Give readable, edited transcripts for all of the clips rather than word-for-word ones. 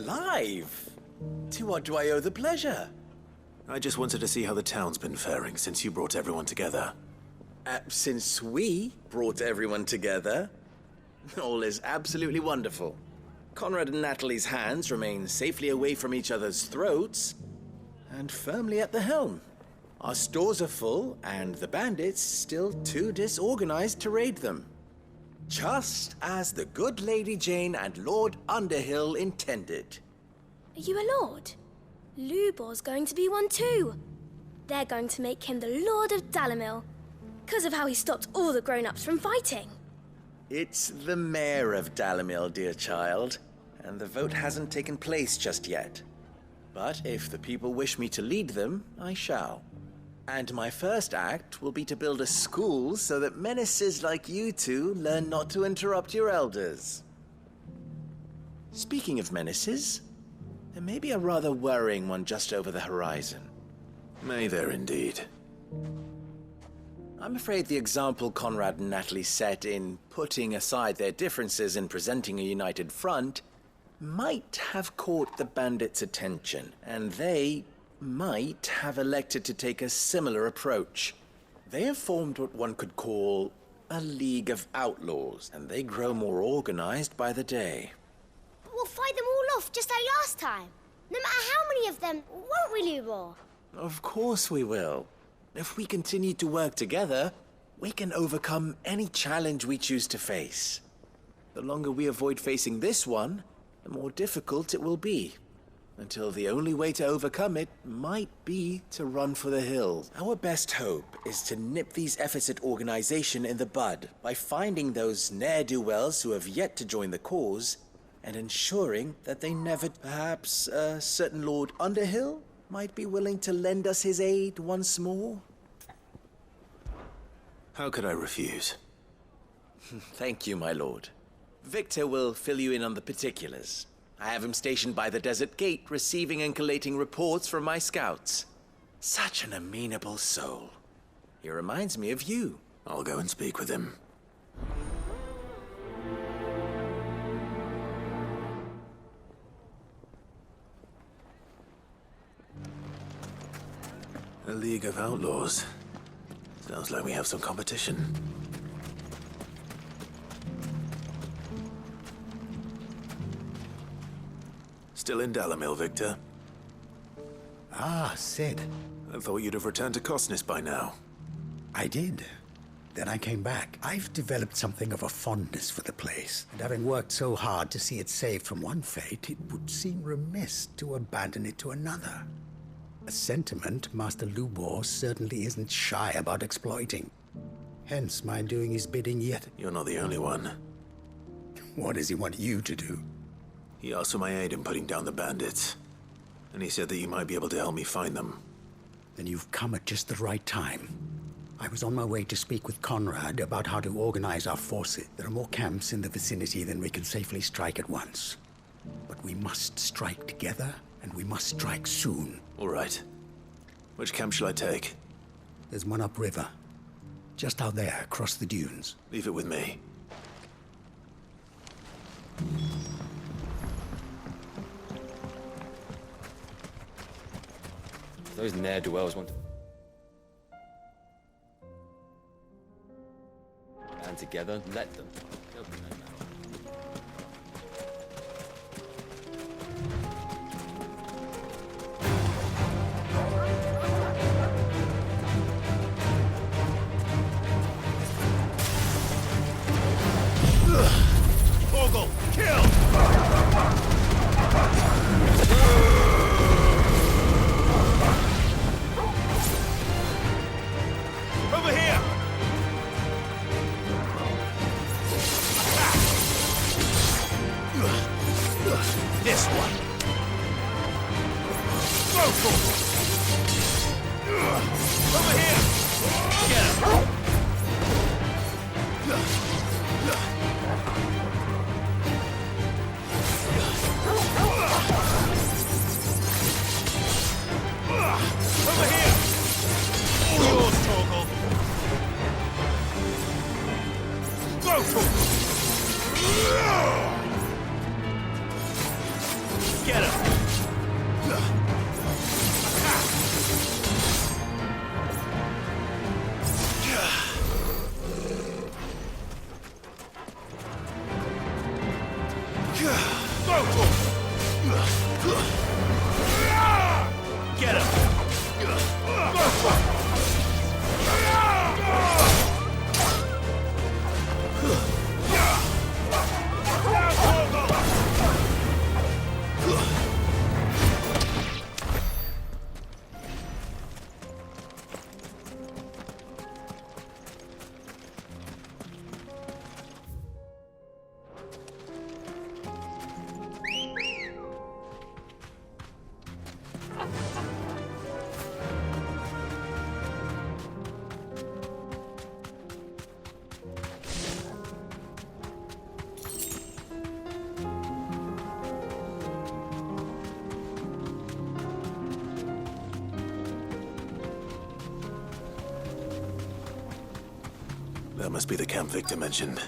alive! To what do I owe the pleasure? I just wanted to see how the town's been faring since you brought everyone together. Since we brought everyone together, all is absolutely wonderful. Conrad and Natalie's hands remain safely away from each other's throats and firmly at the helm. Our stores are full, and the bandits still too disorganized to raid them. Just as the good Lady Jane and Lord Underhill intended. Are you a lord? Lubor's going to be one too. They're going to make him the Lord of Dalimil, because of how he stopped all the grown-ups from fighting. It's the mayor of Dalimil, dear child, and the vote hasn't taken place just yet. But if the people wish me to lead them, I shall. And my first act will be to build a school so that menaces like you two learn not to interrupt your elders. Speaking of menaces, there may be a rather worrying one just over the horizon. May there indeed. I'm afraid the example Conrad and Natalie set in putting aside their differences and presenting a united front might have caught the bandits' attention, and they might have elected to take a similar approach. They have formed what one could call a League of Outlaws, and they grow more organized by the day. But we'll fight them all off just like last time. No matter how many of them, won't we, Lubor? Of course we will. If we continue to work together, we can overcome any challenge we choose to face. The longer we avoid facing this one, the more difficult it will be. Until the only way to overcome it might be to run for the hills. Our best hope is to nip these efforts at organization in the bud by finding those ne'er-do-wells who have yet to join the cause and ensuring that they never... Perhaps a certain Lord Underhill might be willing to lend us his aid once more? How could I refuse? Thank you, my lord. Victor will fill you in on the particulars. I have him stationed by the desert gate, receiving and collating reports from my scouts. Such an amenable soul. He reminds me of you. I'll go and speak with him. A League of Outlaws. Sounds like we have some competition. Still in Dalimil, Victor? Ah, Sid. I thought you'd have returned to Cosnis by now. I did. Then I came back. I've developed something of a fondness for the place, and having worked so hard to see it saved from one fate, it would seem remiss to abandon it to another. A sentiment Master Lubor certainly isn't shy about exploiting. Hence my doing his bidding yet. You're not the only one. What does he want you to do? He asked for my aid in putting down the bandits. And he said that you might be able to help me find them. Then you've come at just the right time. I was on my way to speak with Conrad about how to organize our forces. There are more camps in the vicinity than we can safely strike at once. But we must strike together, and we must strike soon. All right. Which camp shall I take? There's one upriver. Just out there, across the dunes. Leave it with me. Those ne'er-do-wells want to band together, let them. They'll be no matter. Vogel, kill! Over here! This one! Go for it! Over here! Get him! Over here! All yours, Torgal! Go for it! Get him! That must be the camp Victor mentioned.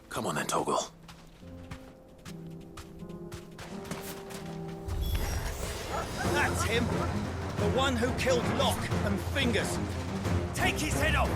Come on then, Torgal. That's him! The one who killed Locke and Fingers! Take his head off!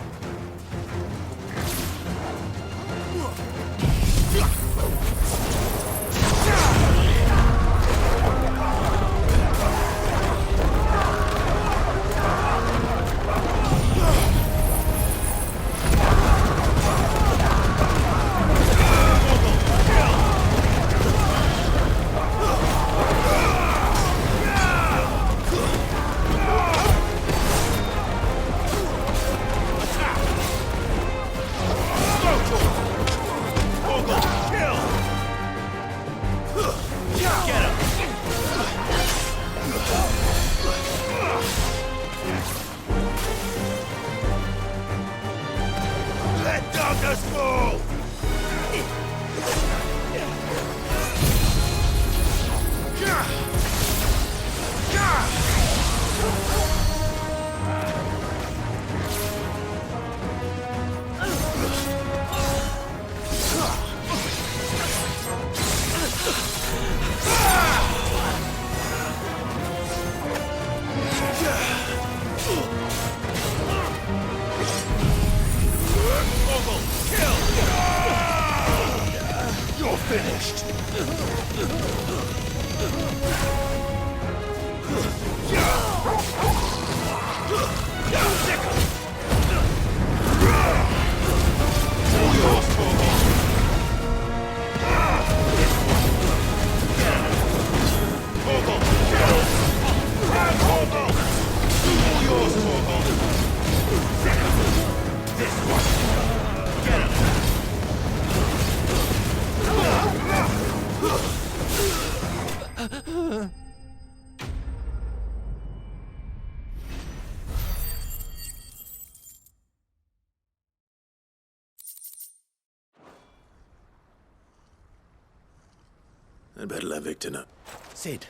I'd better let Victor know. Sid,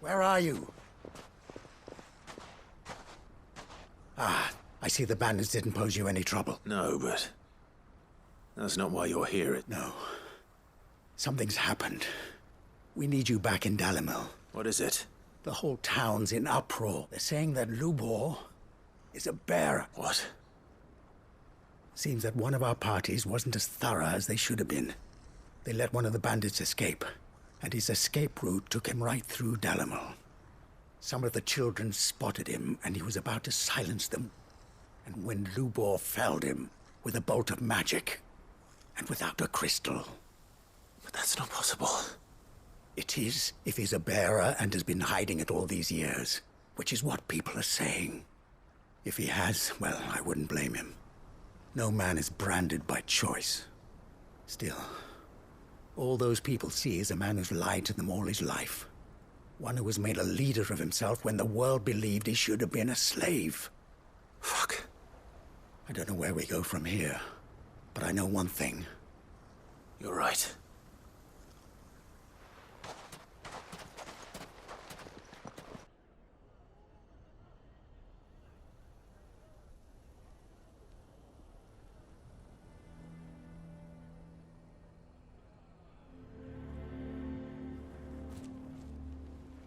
where are you? Ah, I see the bandits didn't pose you any trouble. No, but that's not why you're here. No. Something's happened. We need you back in Dalimil. What is it? The whole town's in uproar. They're saying that Lubor is a bear. What? Seems that one of our parties wasn't as thorough as they should have been. They let one of the bandits escape, and his escape route took him right through Dalimil. Some of the children spotted him, and he was about to silence them. And when Lubor felled him with a bolt of magic, and without a crystal. But that's not possible. It is, if he's a bearer and has been hiding it all these years, which is what people are saying. If he has, well, I wouldn't blame him. No man is branded by choice. Still, all those people see is a man who's lied to them all his life. One who was made a leader of himself when the world believed he should have been a slave. Fuck. I don't know where we go from here, but I know one thing. You're right.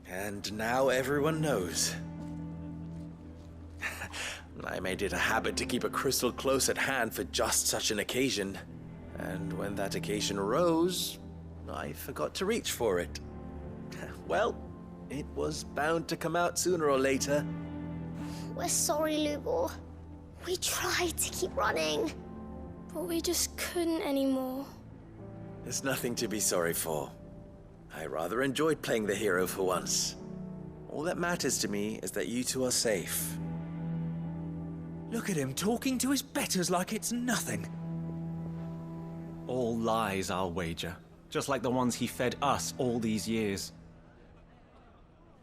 And now everyone knows. I made it a habit to keep a crystal close at hand for just such an occasion. And when that occasion arose, I forgot to reach for it. Well, it was bound to come out sooner or later. We're sorry, Lubor. We tried to keep running. But we just couldn't anymore. There's nothing to be sorry for. I rather enjoyed playing the hero for once. All that matters to me is that you two are safe. Look at him talking to his betters like it's nothing. All lies, I'll wager. Just like the ones he fed us all these years.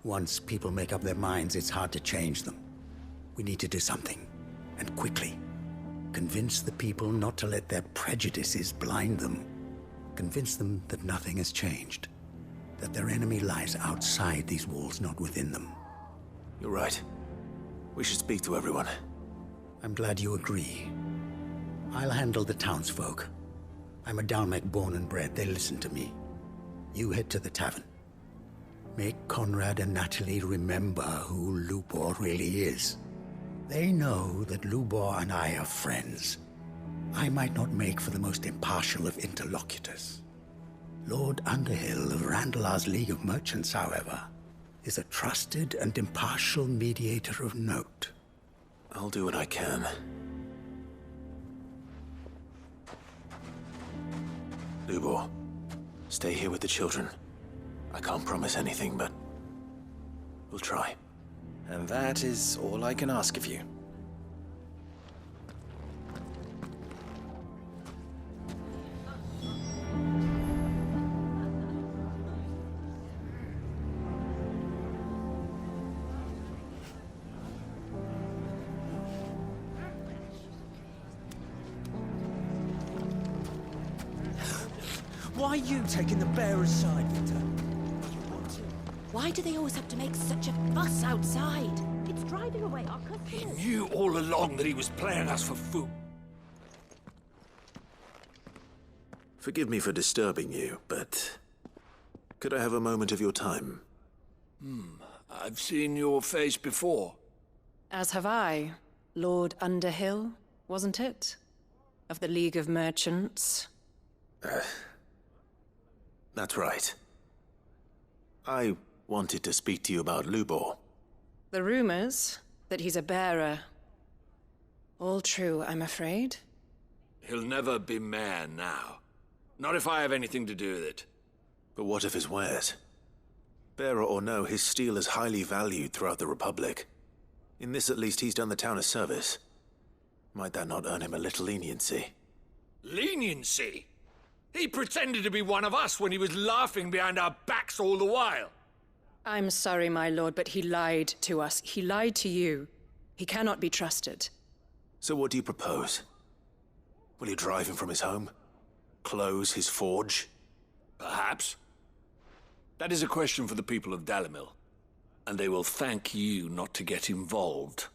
Once people make up their minds, it's hard to change them. We need to do something, and quickly. Convince the people not to let their prejudices blind them. Convince them that nothing has changed. That their enemy lies outside these walls, not within them. You're right. We should speak to everyone. I'm glad you agree. I'll handle the townsfolk. I'm a Dalmec born and bred. They listen to me. You head to the tavern. Make Conrad and Natalie remember who Lubor really is. They know that Lubor and I are friends. I might not make for the most impartial of interlocutors. Lord Underhill of Randalar's League of Merchants, however, is a trusted and impartial mediator of note. I'll do what I can. Lubor, stay here with the children. I can't promise anything, but we'll try. And that is all I can ask of you. Why are you taking the bearer's side, Victor? Why do they always have to make such a fuss outside? It's driving away our customers. He knew all along that he was playing us for food. Forgive me for disturbing you, but could I have a moment of your time? I've seen your face before. As have I. Lord Underhill, wasn't it? Of the League of Merchants. That's right. I wanted to speak to you about Lubor. The rumors that he's a bearer. All true, I'm afraid. He'll never be mayor now. Not if I have anything to do with it. But what of his wares? Bearer or no, his steel is highly valued throughout the Republic. In this at least he's done the town a service. Might that not earn him a little leniency? Leniency? He pretended to be one of us when he was laughing behind our backs all the while. I'm sorry, my lord, but he lied to us. He lied to you. He cannot be trusted. So what do you propose? Will you drive him from his home? Close his forge? Perhaps. That is a question for the people of Dalimil. And they will thank you not to get involved.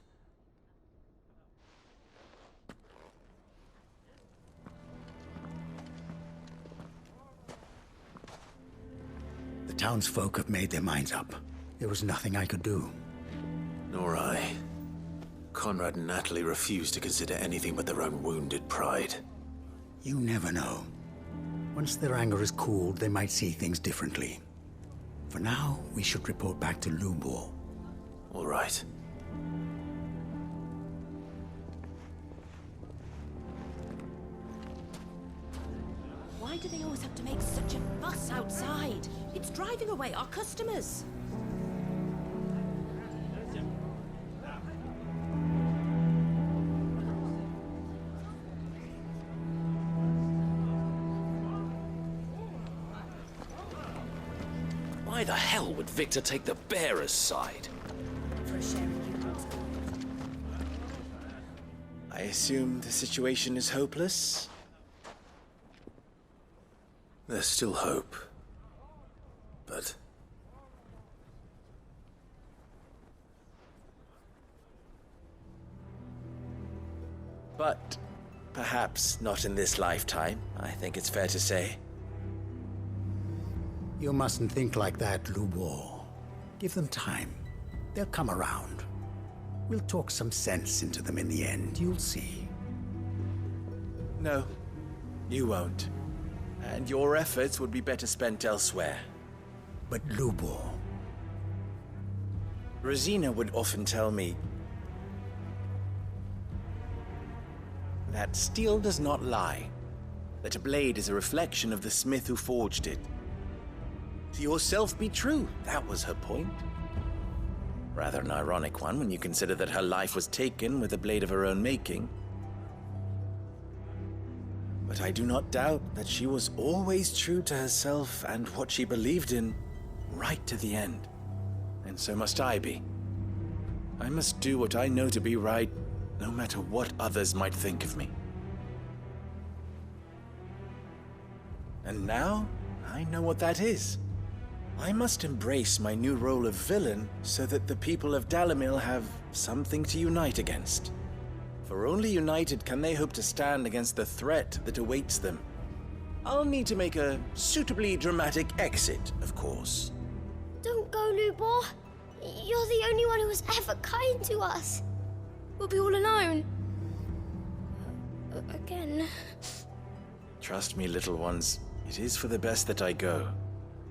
The townsfolk have made their minds up. There was nothing I could do. Nor I. Conrad and Natalie refused to consider anything but their own wounded pride. You never know. Once their anger is cooled, they might see things differently. For now, we should report back to Lubor. All right. Why do they always have to make such a fuss outside? It's driving away our customers. Why the hell would Victor take the bearer's side? For a share of Europe's I assume the situation is hopeless? There's still hope. But perhaps not in this lifetime, I think it's fair to say. You mustn't think like that, Lubor. Give them time. They'll come around. We'll talk some sense into them in the end, you'll see. No, you won't. And your efforts would be better spent elsewhere. But Lubor... Rosina would often tell me that steel does not lie, that a blade is a reflection of the smith who forged it. To yourself be true, that was her point. Rather an ironic one when you consider that her life was taken with a blade of her own making. But I do not doubt that she was always true to herself and what she believed in, right to the end. And so must I be. I must do what I know to be right, no matter what others might think of me. And now, I know what that is. I must embrace my new role of villain so that the people of Dalimil have something to unite against. For only united can they hope to stand against the threat that awaits them. I'll need to make a suitably dramatic exit, of course. Don't go, Lubor. You're the only one who was ever kind to us. We'll be all alone. Again. Trust me, little ones. It is for the best that I go.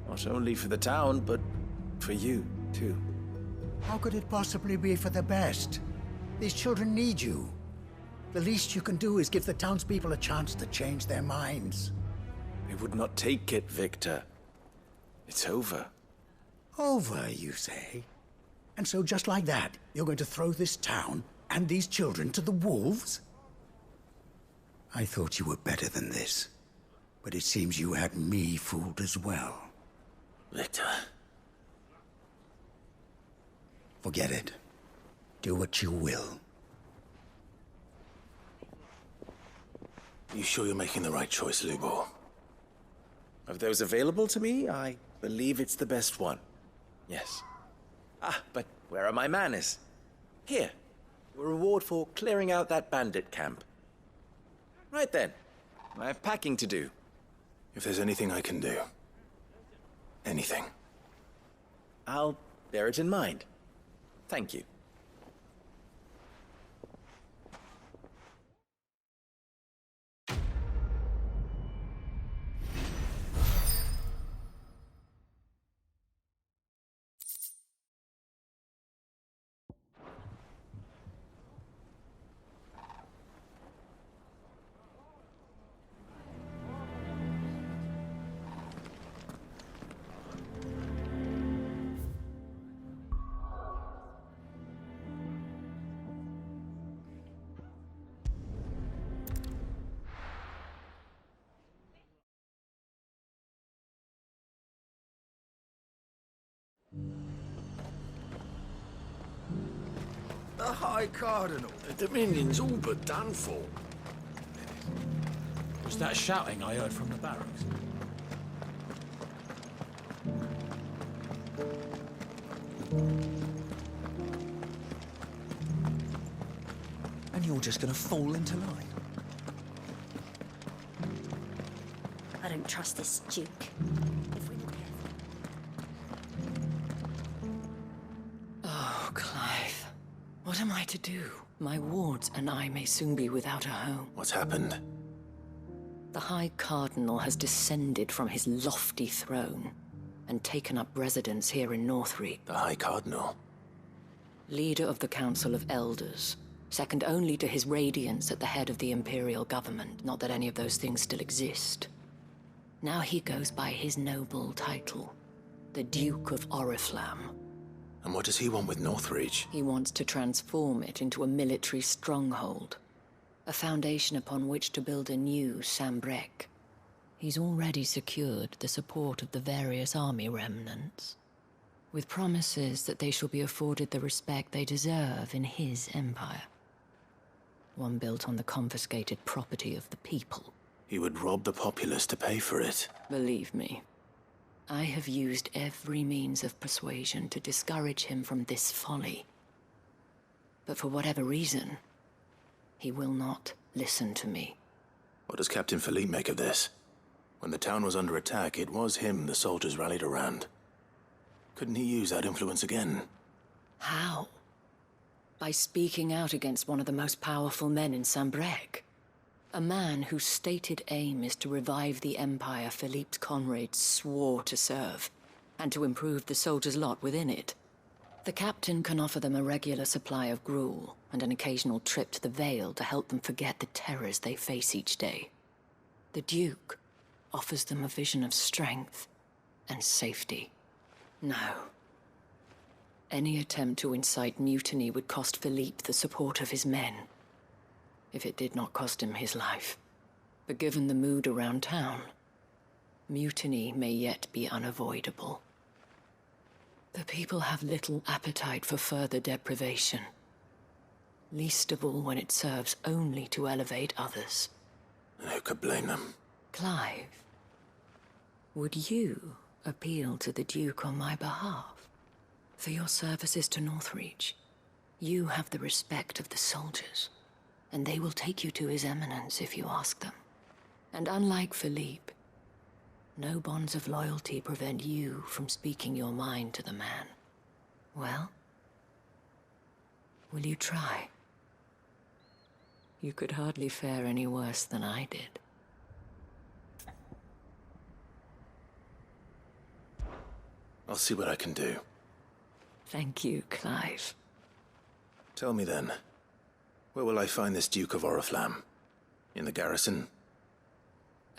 Not only for the town, but for you, too. How could it possibly be for the best? These children need you. The least you can do is give the townspeople a chance to change their minds. They would not take it, Victor. It's over. Over, you say? And so just like that, you're going to throw this town and these children to the wolves? I thought you were better than this. But it seems you had me fooled as well. Victor. Forget it. Do what you will. You sure you're making the right choice, Lubor? Of those available to me, I believe it's the best one. Yes. Ah, but where are my manners? Here. Your reward for clearing out that bandit camp. Right then. I have packing to do. If there's anything I can do. Anything. I'll bear it in mind. Thank you. The High Cardinal. The Dominion's all but done for. Was that shouting I heard from the barracks? And you're just gonna fall into line? I don't trust this Duke. If we're not careful. Oh, Clive. What am I to do? My wards and I may soon be without a home. What's happened? The High Cardinal has descended from his lofty throne and taken up residence here in Northreach. The High Cardinal? Leader of the Council of Elders, second only to his Radiance at the head of the Imperial government. Not that any of those things still exist. Now he goes by his noble title, the Duke of Oriflamme. And what does he want with Northreach? He wants to transform it into a military stronghold, a foundation upon which to build a new Sambrec. He's already secured the support of the various army remnants, with promises that they shall be afforded the respect they deserve in his empire. One built on the confiscated property of the people. He would rob the populace to pay for it. Believe me, I have used every means of persuasion to discourage him from this folly. But for whatever reason, he will not listen to me. What does Captain Philippe make of this? When the town was under attack, it was him the soldiers rallied around. Couldn't he use that influence again? How? By speaking out against one of the most powerful men in Sambrec. A man whose stated aim is to revive the empire Philippe's comrades swore to serve, and to improve the soldiers' lot within it. The captain can offer them a regular supply of gruel, and an occasional trip to the Vale to help them forget the terrors they face each day. The Duke offers them a vision of strength and safety. No. Any attempt to incite mutiny would cost Philippe the support of his men, if it did not cost him his life. But given the mood around town, mutiny may yet be unavoidable. The people have little appetite for further deprivation, least of all when it serves only to elevate others. And who could blame them? Clive, would you appeal to the Duke on my behalf? For your services to Northreach, you have the respect of the soldiers, and they will take you to His Eminence if you ask them. And unlike Philippe, no bonds of loyalty prevent you from speaking your mind to the man. Well, will you try? You could hardly fare any worse than I did. I'll see what I can do. Thank you, Clive. Tell me then, where will I find this Duke of Oriflamme? In the garrison?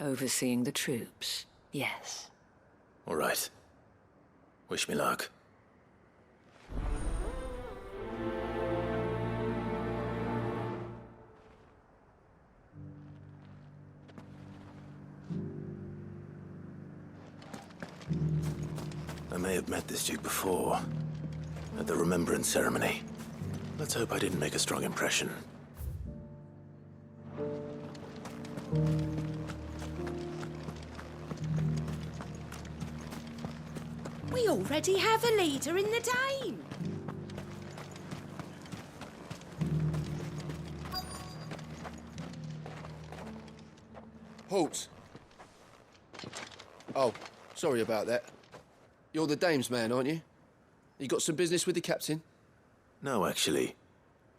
Overseeing the troops, yes. All right. Wish me luck. I may have met this Duke before, at the Remembrance Ceremony. Let's hope I didn't make a strong impression. We already have a leader in the Dane. Halt! Oh, sorry about that. You're the dame's man, aren't you? You got some business with the captain? No, actually.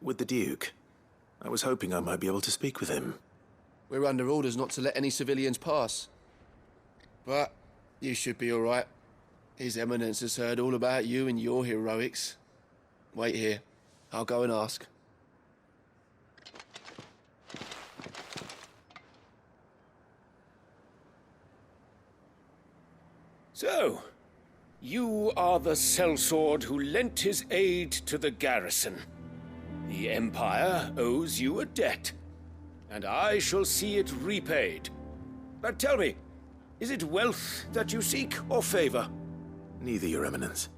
With the Duke. I was hoping I might be able to speak with him. We're under orders not to let any civilians pass. But you should be all right. His Eminence has heard all about you and your heroics. Wait here. I'll go and ask. So, you are the sellsword who lent his aid to the garrison. The Empire owes you a debt, and I shall see it repaid. But tell me, is it wealth that you seek, or favor? Neither, Your Eminence.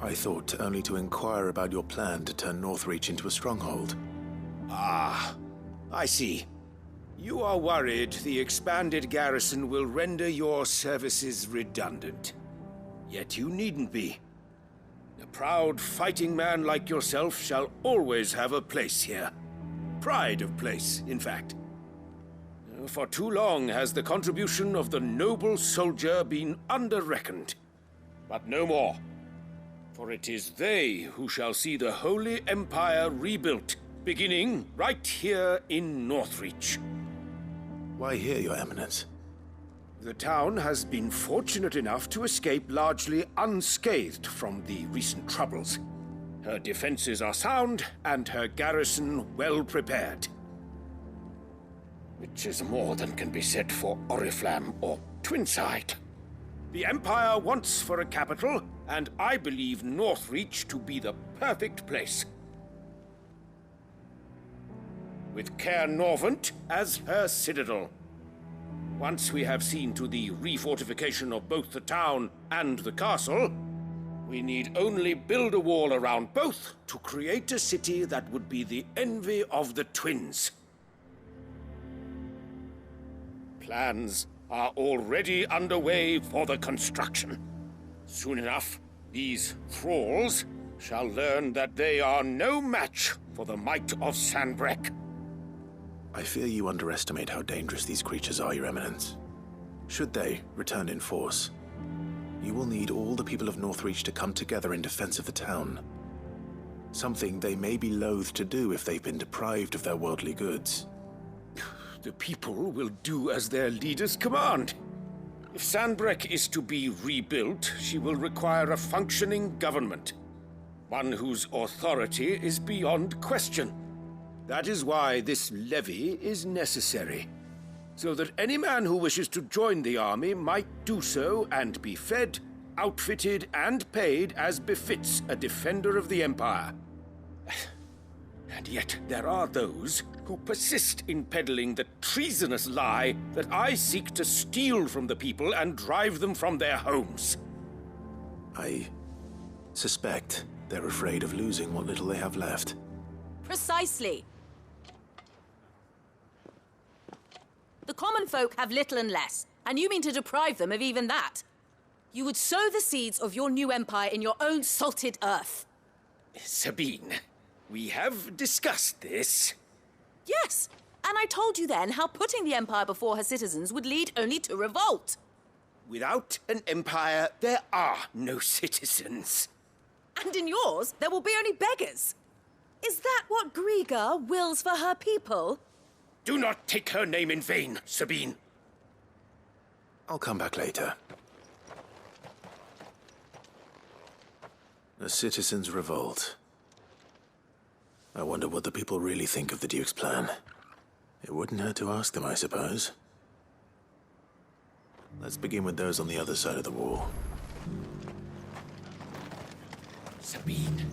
I thought only to inquire about your plan to turn Northreach into a stronghold. Ah, I see. You are worried the expanded garrison will render your services redundant. Yet you needn't be. A proud fighting man like yourself shall always have a place here. Pride of place, in fact. For too long has the contribution of the noble soldier been under-reckoned. But no more. For it is they who shall see the Holy Empire rebuilt, beginning right here in Northreach. Why here, Your Eminence? The town has been fortunate enough to escape largely unscathed from the recent troubles. Her defenses are sound, and her garrison well prepared. Which is more than can be said for Oriflamme or Twinside. The Empire wants for a capital, and I believe Northreach to be the perfect place. With Caer Norvent as her citadel. Once we have seen to the refortification of both the town and the castle, we need only build a wall around both to create a city that would be the envy of the twins. Plans are already underway for the construction. Soon enough, these thralls shall learn that they are no match for the might of Sanbreque. I fear you underestimate how dangerous these creatures are, Your Eminence. Should they return in force, you will need all the people of Northreach to come together in defense of the town. Something they may be loath to do if they've been deprived of their worldly goods. The people will do as their leaders command. If Sanbreque is to be rebuilt, she will require a functioning government. One whose authority is beyond question. That is why this levy is necessary. So that any man who wishes to join the army might do so and be fed, outfitted, and paid as befits a defender of the Empire. And yet there are those who persist in peddling the treasonous lie that I seek to steal from the people and drive them from their homes. I suspect they're afraid of losing what little they have left. Precisely. The common folk have little and less, and you mean to deprive them of even that. You would sow the seeds of your new empire in your own salted earth. Sabine, we have discussed this. Yes, and I told you then how putting the Empire before her citizens would lead only to revolt. Without an empire, there are no citizens. And in yours, there will be only beggars. Is that what Griga wills for her people? Do not take her name in vain, Sabine. I'll come back later. A citizens' revolt. I wonder what the people really think of the Duke's plan. It wouldn't hurt to ask them, I suppose. Let's begin with those on the other side of the wall. Sabine.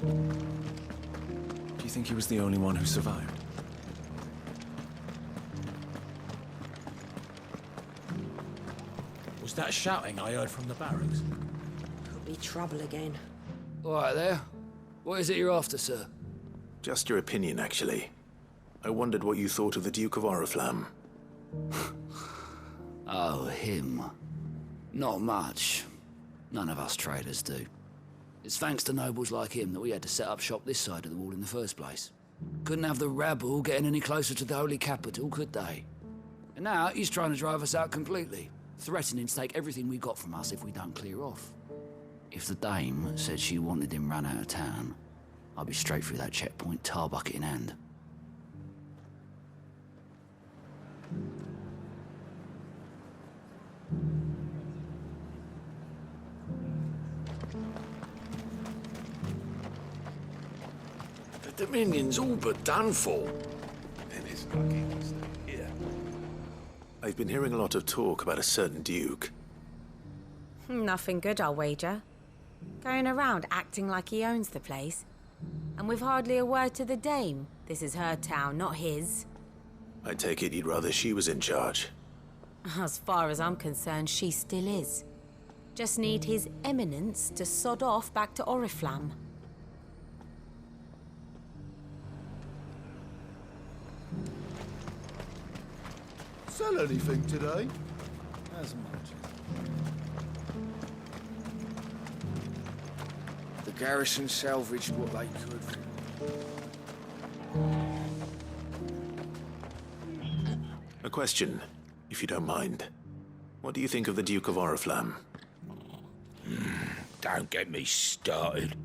Do you think he was the only one who survived? Was that shouting I heard from the barracks? Could be trouble again. All right there. What is it you're after, sir? Just your opinion, actually. I wondered what you thought of the Duke of Oriflamme. Oh, him. Not much. None of us traders do. It's thanks to nobles like him that we had to set up shop this side of the wall in the first place. Couldn't have the rabble getting any closer to the holy capital, could they? And now he's trying to drive us out completely, threatening to take everything we got from us if we don't clear off. If the dame said she wanted him run out of town, I'd be straight through that checkpoint, tar bucket in hand. The Dominion's all but done for. Then it's lucky to stay here. I've been hearing a lot of talk about a certain Duke. Nothing good, I'll wager. Going around acting like he owns the place. And with hardly a word to the dame. This is her town, not his. I take it you'd rather she was in charge. As far as I'm concerned, she still is. Just need his eminence to sod off back to Oriflamme. Sell anything today? As much. The garrison salvaged what they could. A question, if you don't mind. What do you think of the Duke of Oriflamme? Don't get me started.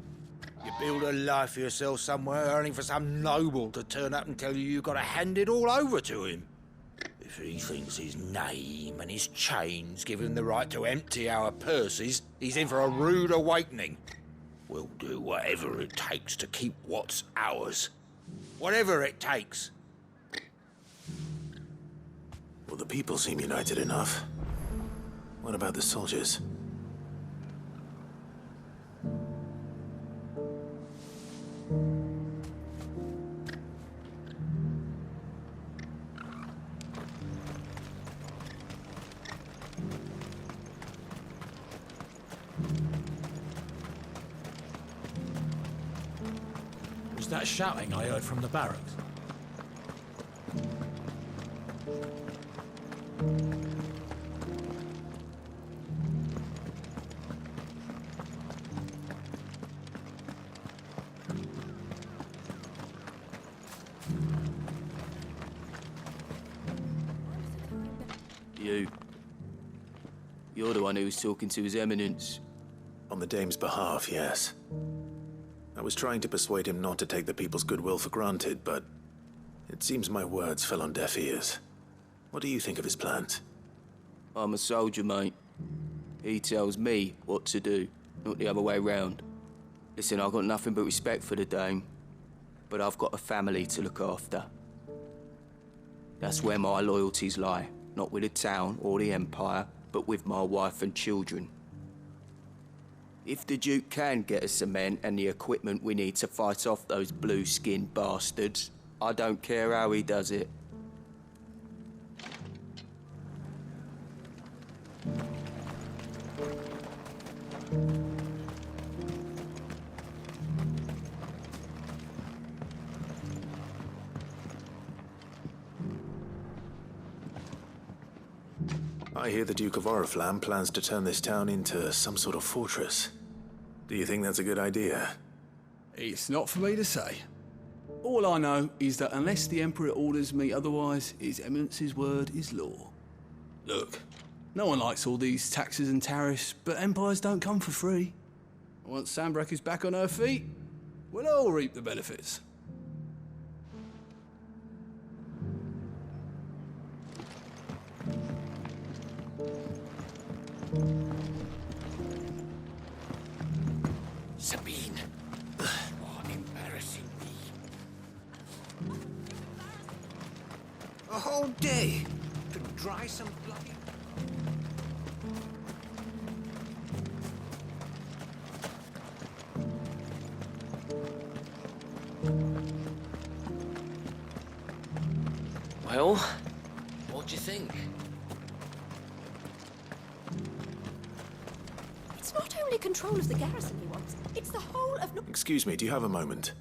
You build a life for yourself somewhere, only for some noble to turn up and tell you you've got to hand it all over to him. If he thinks his name and his chains give him the right to empty our purses, he's in for a rude awakening. We'll do whatever it takes to keep what's ours. Whatever it takes. Well, the people seem united enough. What about the soldiers? Was that shouting I heard from the barracks? You're the one who was talking to His Eminence. On the dame's behalf, yes. I was trying to persuade him not to take the people's goodwill for granted, but it seems my words fell on deaf ears. What do you think of his plans? I'm a soldier, mate. He tells me what to do, not the other way round. Listen, I've got nothing but respect for the dame, but I've got a family to look after. That's where my loyalties lie, not with the town or the Empire, but with my wife and children. If the Duke can get us the men and the equipment we need to fight off those blue-skinned bastards, I don't care how he does it. I hear the Duke of Oriflamme plans to turn this town into some sort of fortress. Do you think that's a good idea? It's not for me to say. All I know is that unless the Emperor orders me otherwise, His Eminence's word is law. Look, no one likes all these taxes and tariffs, but empires don't come for free. Once Sanbreque is back on her feet, we'll all reap the benefits. Sabine. Oh, embarrassing me. A whole day to dry some bloody... Well, what do you think? It's not only control of the garrison he wants, it's the whole of... Excuse me, do you have a moment?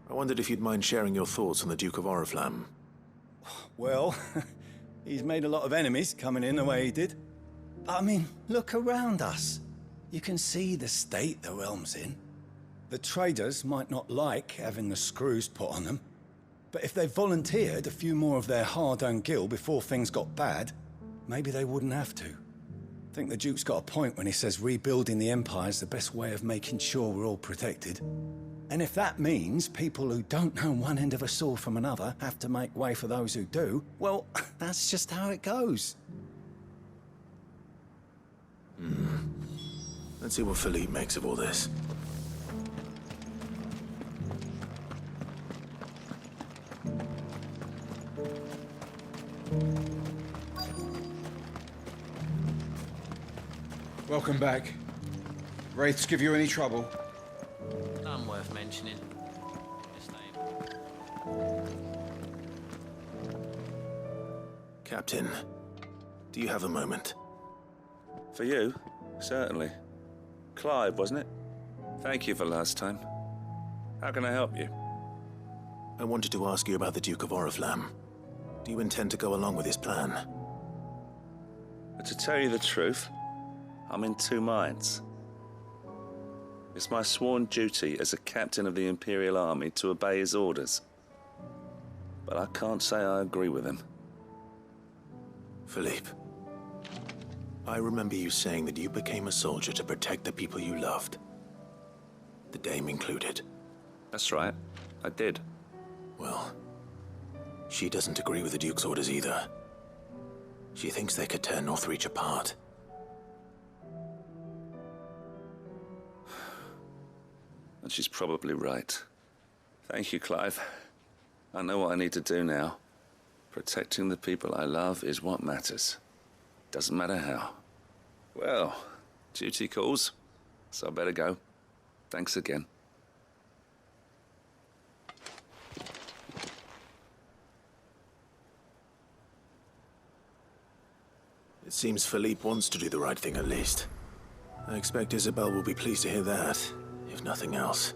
I wondered if you'd mind sharing your thoughts on the Duke of Oriflamme. Well, he's made a lot of enemies coming in the way he did. But I mean, look around us. You can see the state the realm's in. The traders might not like having the screws put on them, but if they volunteered a few more of their hard-earned gil before things got bad, maybe they wouldn't have to. I think the Duke's got a point when he says rebuilding the Empire's the best way of making sure we're all protected. And if that means people who don't know one end of a sword from another have to make way for those who do, well, that's just how it goes. Let's see what Philippe makes of all this. Welcome back. Wraiths give you any trouble? None worth mentioning. Just name. Captain, do you have a moment? For you? Certainly. Clive, wasn't it? Thank you for last time. How can I help you? I wanted to ask you about the Duke of Oriflamme. Do you intend to go along with his plan? But to tell you the truth, I'm in two minds. It's my sworn duty as a captain of the Imperial Army to obey his orders. But I can't say I agree with him. Philippe, I remember you saying that you became a soldier to protect the people you loved. The Dame included. That's right, I did. Well, she doesn't agree with the Duke's orders either. She thinks they could tear Northreach apart. And she's probably right. Thank you, Clive. I know what I need to do now. Protecting the people I love is what matters. Doesn't matter how. Well, duty calls, so I better go. Thanks again. It seems Philippe wants to do the right thing at least. I expect Isabel will be pleased to hear that, if nothing else.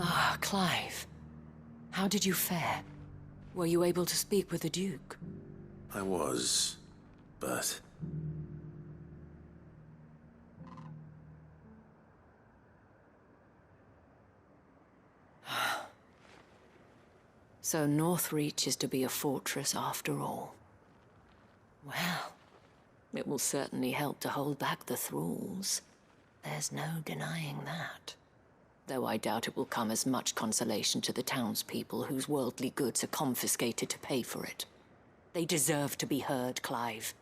Ah, Clive. How did you fare? Were you able to speak with the Duke? I was, but... So Northreach is to be a fortress after all. Well, it will certainly help to hold back the thralls. There's no denying that. Though I doubt it will come as much consolation to the townspeople whose worldly goods are confiscated to pay for it. They deserve to be heard, Clive.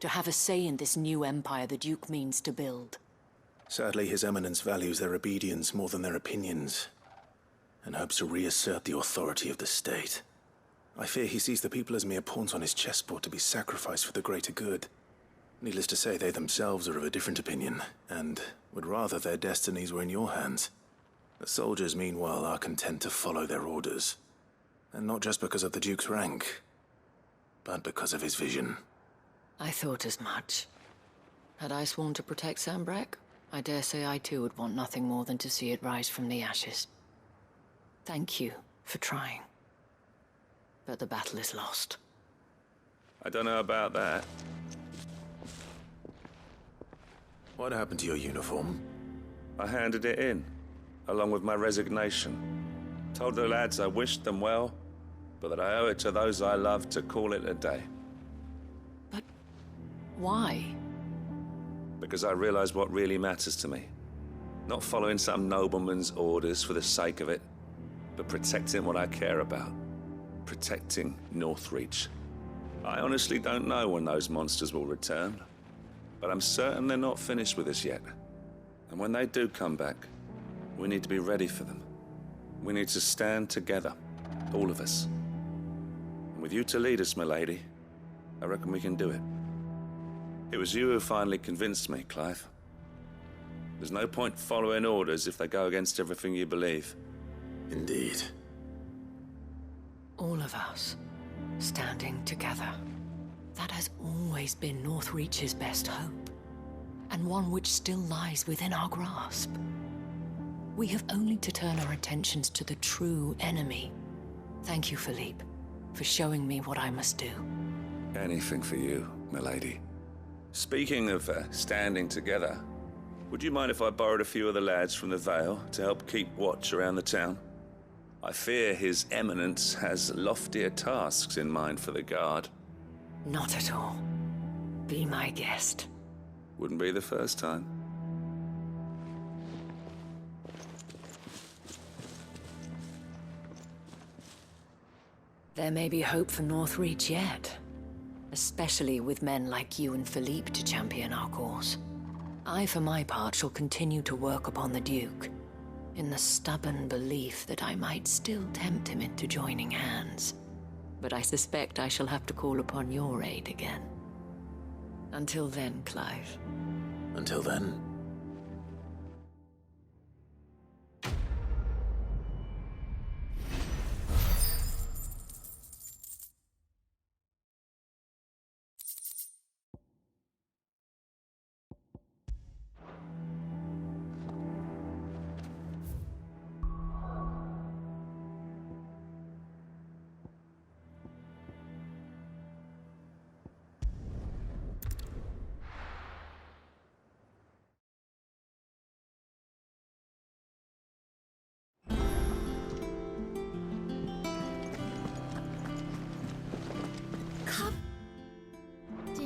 To have a say in this new empire the Duke means to build. Sadly, His Eminence values their obedience more than their opinions, and hopes to reassert the authority of the state. I fear he sees the people as mere pawns on his chessboard to be sacrificed for the greater good. Needless to say, they themselves are of a different opinion, and would rather their destinies were in your hands. The soldiers, meanwhile, are content to follow their orders. And not just because of the Duke's rank, but because of his vision. I thought as much. Had I sworn to protect Sanbreque, I dare say I too would want nothing more than to see it rise from the ashes. Thank you for trying. But the battle is lost. I don't know about that. What happened to your uniform? I handed it in, along with my resignation. Told the lads I wished them well, but that I owe it to those I love to call it a day. But why? Because I realized what really matters to me. Not following some nobleman's orders for the sake of it, but protecting what I care about. Protecting Northreach. I honestly don't know when those monsters will return, but I'm certain they're not finished with us yet. And when they do come back, we need to be ready for them. We need to stand together, all of us. And with you to lead us, milady, I reckon we can do it. It was you who finally convinced me, Clive. There's no point following orders if they go against everything you believe. Indeed. All of us, standing together. That has always been Northreach's best hope, and one which still lies within our grasp. We have only to turn our attentions to the true enemy. Thank you, Philippe, for showing me what I must do. Anything for you, milady. Speaking of standing together, would you mind if I borrowed a few of the lads from the Vale to help keep watch around the town? I fear His Eminence has loftier tasks in mind for the guard. Not at all. Be my guest. Wouldn't be the first time. There may be hope for Northreach yet. Especially with men like you and Philippe to champion our cause. I, for my part, shall continue to work upon the Duke, in the stubborn belief that I might still tempt him into joining hands. But I suspect I shall have to call upon your aid again. Until then, Clive. Until then.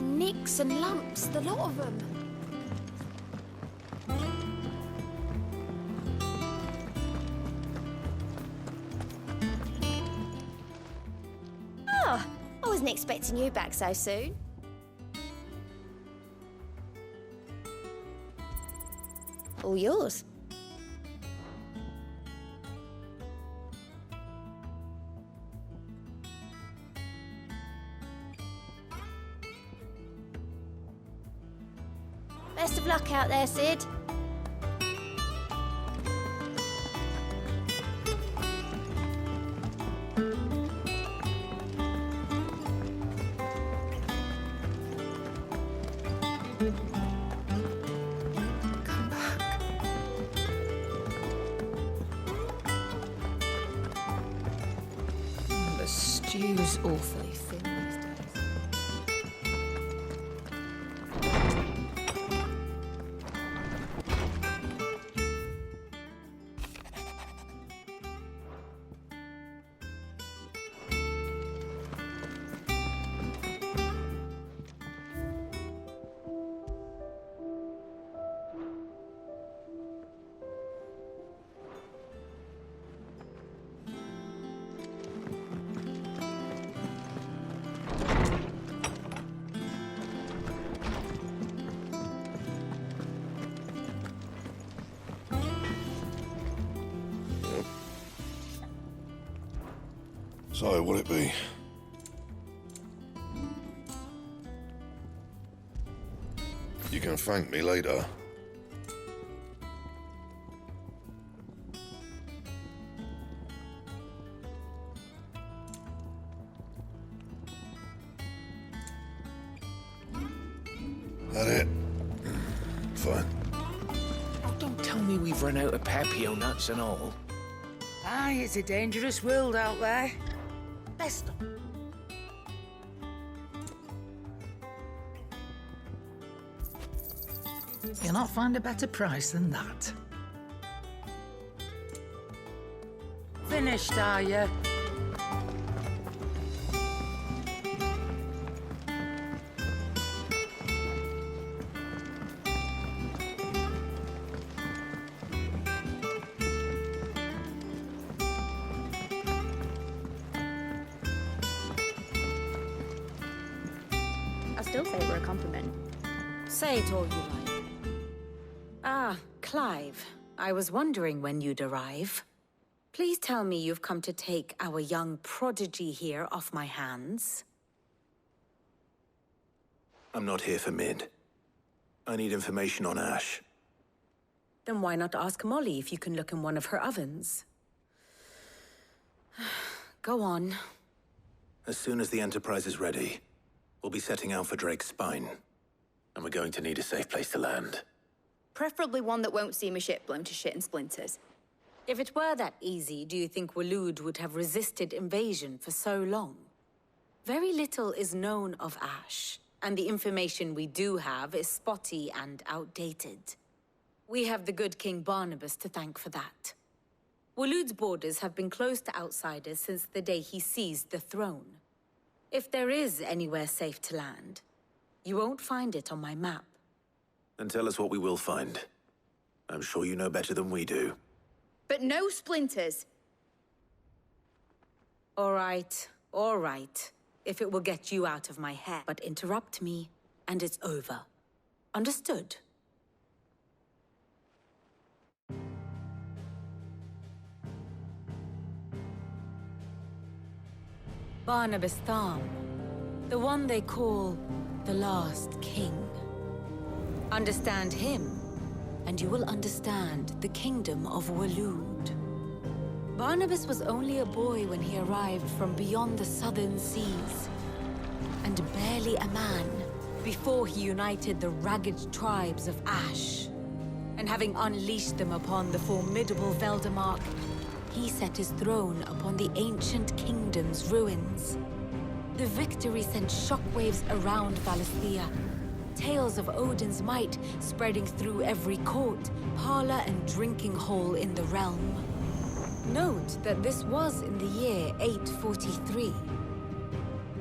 Nicks and lumps, the lot of them. Oh, I wasn't expecting you back so soon. All yours. Best of luck out there, Sid. Come back. The stew's awfully thin these days. So, what'll it be? You can thank me later. That it? Fine. Oh, don't tell me we've run out of Papio nuts and all. Aye, it's a dangerous world out there. Best. You'll not find a better price than that. Finished, are you? I still say we're a compliment. Say it all you like. Ah, Clive. I was wondering when you'd arrive. Please tell me you've come to take our young prodigy here off my hands. I'm not here for Mid. I need information on Ash. Then why not ask Molly if you can look in one of her ovens? Go on. As soon as the Enterprise is ready, we'll be setting out for Drake's Spine. And we're going to need a safe place to land. Preferably one that won't see my ship blown to shit and splinters. If it were that easy, do you think Waloed would have resisted invasion for so long? Very little is known of Ash, and the information we do have is spotty and outdated. We have the good King Barnabas to thank for that. Waloed's borders have been closed to outsiders since the day he seized the throne. If there is anywhere safe to land, you won't find it on my map. Then tell us what we will find. I'm sure you know better than we do. But no splinters. All right. If it will get you out of my hair. But interrupt me, and it's over. Understood? Barnabas Tham, the one they call the Last King. Understand him, and you will understand the kingdom of Waloed. Barnabas was only a boy when he arrived from beyond the southern seas, and barely a man before he united the ragged tribes of Ash. And having unleashed them upon the formidable Veldemark, he set his throne upon the ancient kingdom's ruins. The victory sent shockwaves around Valisthea, tales of Odin's might spreading through every court, parlor, and drinking hole in the realm. Note that this was in the year 843,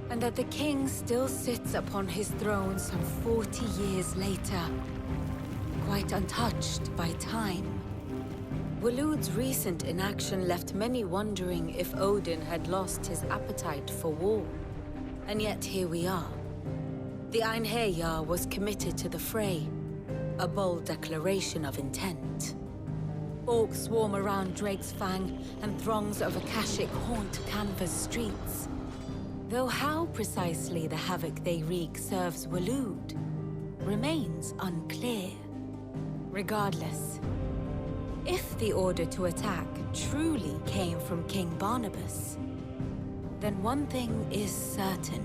and that the king still sits upon his throne some 40 years later, quite untouched by time. Waloed's recent inaction left many wondering if Odin had lost his appetite for war. And yet here we are. The Einherjar was committed to the fray, a bold declaration of intent. Orcs swarm around Drake's Fang, and throngs of Akashic haunt Canva's streets. Though how precisely the havoc they wreak serves Waloed remains unclear. Regardless, if the order to attack truly came from King Barnabas, then one thing is certain.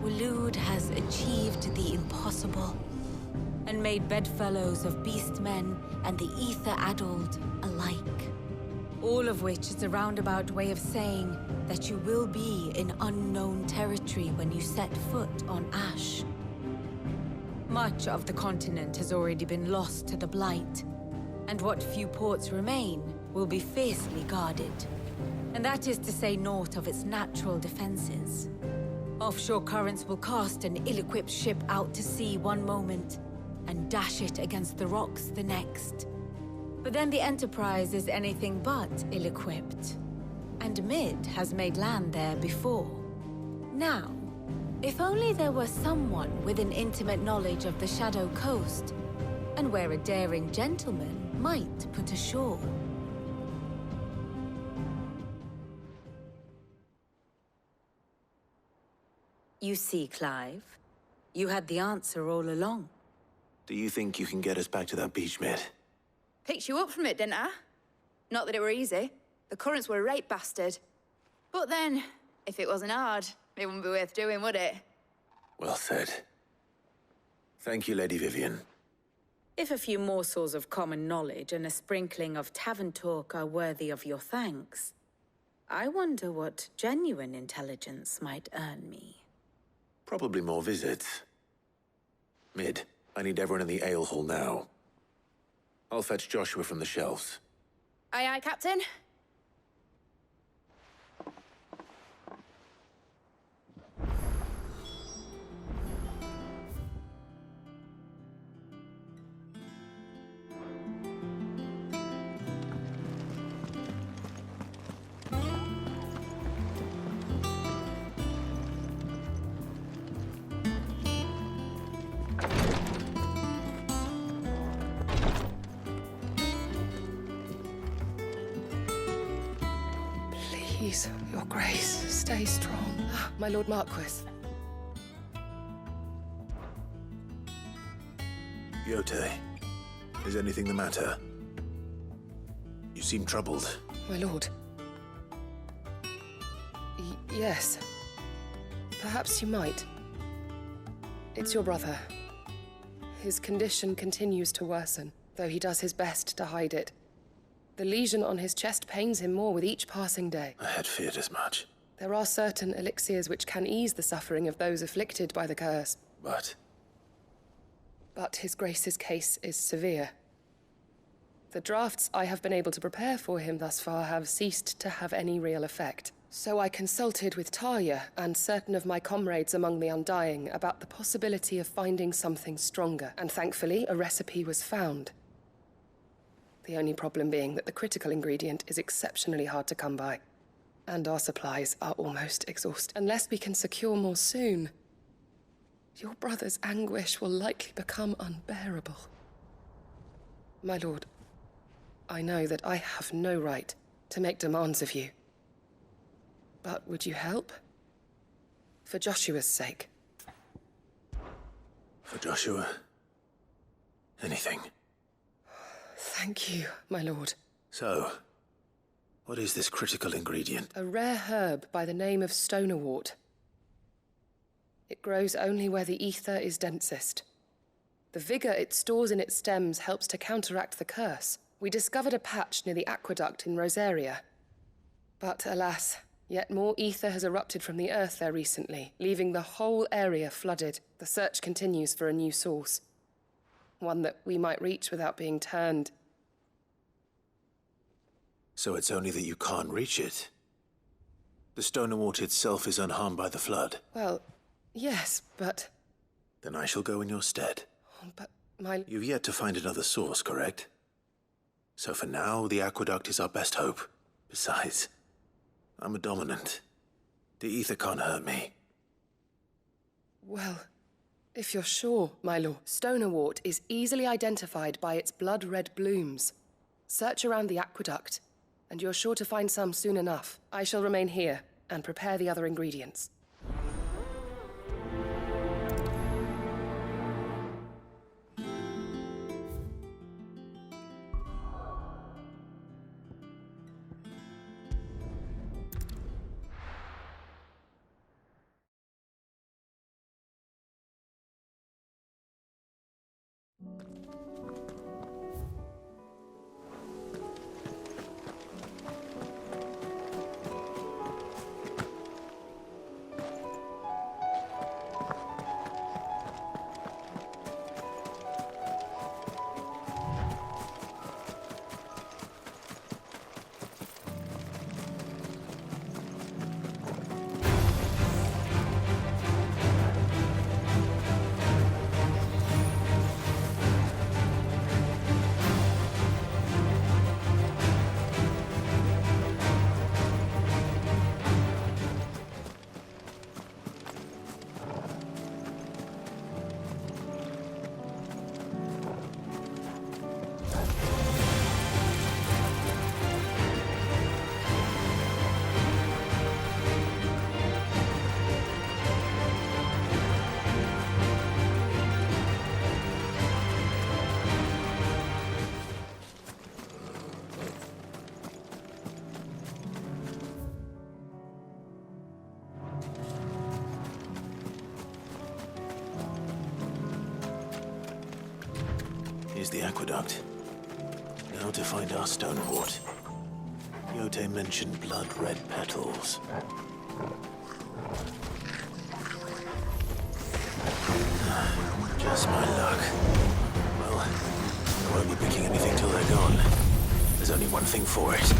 Waloed has achieved the impossible, and made bedfellows of beastmen and the ether-addled alike. All of which is a roundabout way of saying that you will be in unknown territory when you set foot on Ash. Much of the continent has already been lost to the Blight, and what few ports remain will be fiercely guarded. And that is to say naught of its natural defenses. Offshore currents will cast an ill-equipped ship out to sea one moment, and dash it against the rocks the next. But then the Enterprise is anything but ill-equipped. And Mid has made land there before. Now, if only there were someone with an intimate knowledge of the Shadow Coast, and where a daring gentleman might put ashore. You see, Clive, you had the answer all along. Do you think you can get us back to that beach, Mid? Picked you up from it, didn't I? Not that it were easy. The currents were a right bastard. But then, if it wasn't hard, it wouldn't be worth doing, would it? Well said. Thank you, Lady Vivian. If a few morsels of common knowledge and a sprinkling of tavern talk are worthy of your thanks, I wonder what genuine intelligence might earn me. Probably more visits. Mid, I need everyone in the ale hall now. I'll fetch Joshua from the shelves. Aye, aye, Captain. Please, your grace, stay strong. My Lord Marquis. Yote, is anything the matter? You seem troubled. My lord. Yes. Perhaps you might. It's your brother. His condition continues to worsen, though he does his best to hide it. The lesion on his chest pains him more with each passing day. I had feared as much. There are certain elixirs which can ease the suffering of those afflicted by the curse. But his grace's case is severe. The drafts I have been able to prepare for him thus far have ceased to have any real effect. So I consulted with Talia and certain of my comrades among the Undying about the possibility of finding something stronger, and thankfully a recipe was found. The only problem being that the critical ingredient is exceptionally hard to come by. And our supplies are almost exhausted. Unless we can secure more soon, your brother's anguish will likely become unbearable. My lord, I know that I have no right to make demands of you. But would you help? For Joshua's sake. For Joshua? Anything. Thank you, my lord. So, what is this critical ingredient? A rare herb by the name of stonerwort. It grows only where the ether is densest. The vigor it stores in its stems helps to counteract the curse. We discovered a patch near the aqueduct in Rosaria. But alas, yet more ether has erupted from the earth there recently, leaving the whole area flooded. The search continues for a new source. One that we might reach without being turned. So it's only that you can't reach it? The stonerwort itself is unharmed by the flood? Well, yes, but... Then I shall go in your stead. But my... You've yet to find another source, correct? So for now, the aqueduct is our best hope. Besides, I'm a dominant. The ether can't hurt me. Well, if you're sure, my lord, stonerwort is easily identified by its blood-red blooms. Search around the aqueduct, and you're sure to find some soon enough. I shall remain here and prepare the other ingredients. aqueduct. Now to find our stonewort. Yote mentioned blood-red petals. Just my luck. Well, I won't be picking anything till they're gone. There's only one thing for it.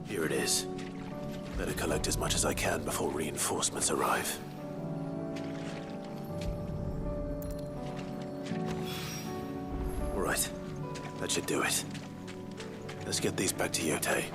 Here it is. Better collect as much as I can before reinforcements arrive. All right. That should do it. Let's get these back to Yote.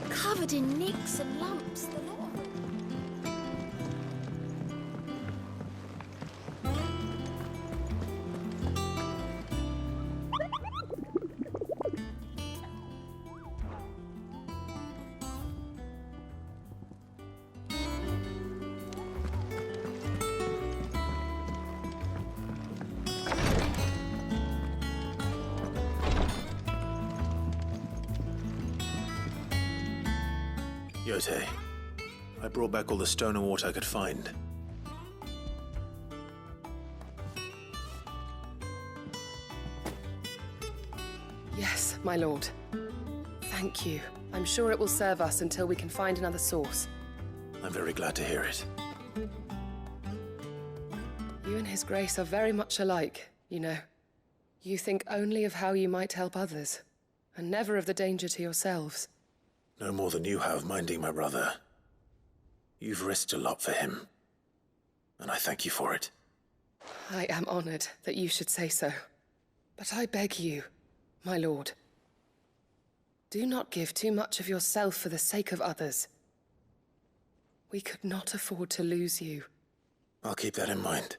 Covered in nicks and lumps, the lot of them. Yote, I brought back all the stone and water I could find. Yes, my lord. Thank you. I'm sure it will serve us until we can find another source. I'm very glad to hear it. You and His Grace are very much alike, you know. You think only of how you might help others, and never of the danger to yourselves. No more than you have minding my brother. You've risked a lot for him, and I thank you for it. I am honored that you should say so. But I beg you, my lord, do not give too much of yourself for the sake of others. We could not afford to lose you. I'll keep that in mind.